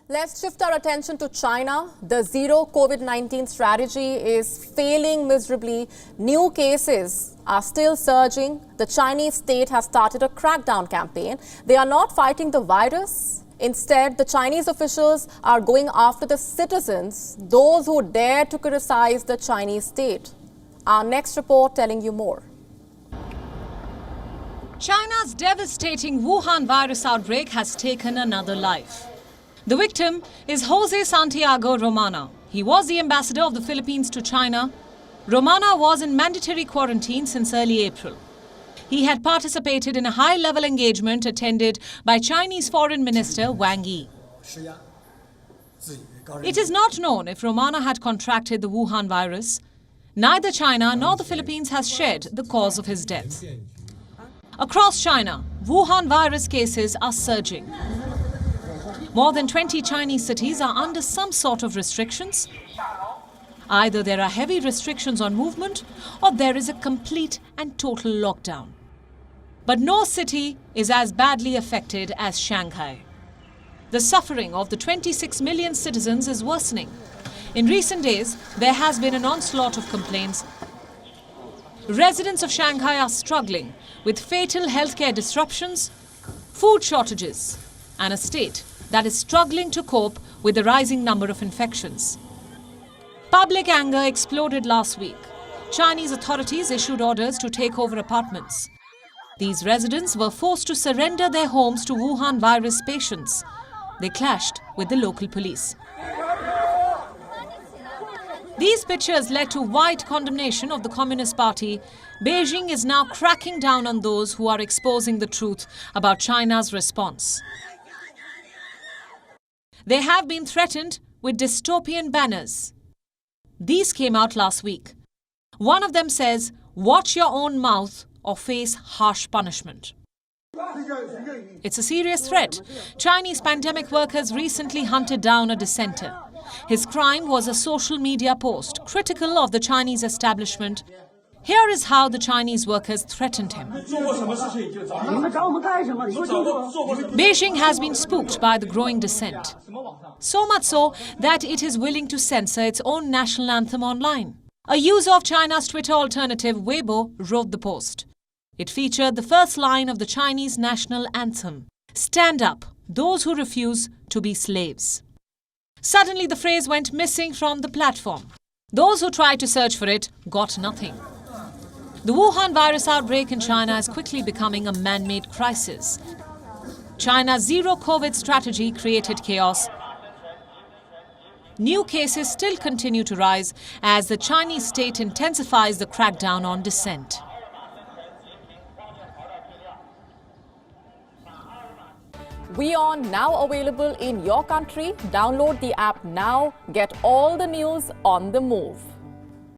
Let's shift our attention to China. The zero COVID-19 strategy is failing miserably. New cases are still surging. The Chinese state has started a crackdown campaign. They are not fighting the virus. Instead, the Chinese officials are going after the citizens, those who dare to criticize the Chinese state. Our next report telling you more. China's devastating Wuhan virus outbreak has taken another life. The victim is Jose Santiago Romana. He was the ambassador of the Philippines to China. Romana was in mandatory quarantine since early April. He had participated in a high-level engagement attended by Chinese Foreign Minister Wang Yi. It is not known if Romana had contracted the Wuhan virus. Neither China nor the Philippines has shared the cause of his death. Across China, Wuhan virus cases are surging. More than 20 Chinese cities are under some sort of restrictions. Either there are heavy restrictions on movement or there is a complete and total lockdown. But no city is as badly affected as Shanghai. The suffering of the 26 million citizens is worsening. In recent days, there has been an onslaught of complaints. Residents of Shanghai are struggling with fatal healthcare disruptions, food shortages, and a state that is struggling to cope with the rising number of infections. Public anger exploded last week. Chinese authorities issued orders to take over apartments. These residents were forced to surrender their homes to Wuhan virus patients. They clashed with the local police. These pictures led to wide condemnation of the Communist Party. Beijing is now cracking down on those who are exposing the truth about China's response. They have been threatened with dystopian banners. These came out last week. One of them says, "Watch your own mouth or face harsh punishment." It's a serious threat. Chinese pandemic workers recently hunted down a dissenter. His crime was a social media post critical of the Chinese establishment. Here is how the Chinese workers threatened him. Beijing has been spooked by the growing dissent. So much so that it is willing to censor its own national anthem online. A user of China's Twitter alternative, Weibo, wrote the post. It featured the first line of the Chinese national anthem, "Stand up, those who refuse to be slaves." Suddenly, the phrase went missing from the platform. Those who tried to search for it got nothing. The Wuhan virus outbreak in China is quickly becoming a man-made crisis. China's zero-COVID strategy created chaos. New cases still continue to rise as the Chinese state intensifies the crackdown on dissent. WION now available in your country. Download the app now. Get all the news on the move.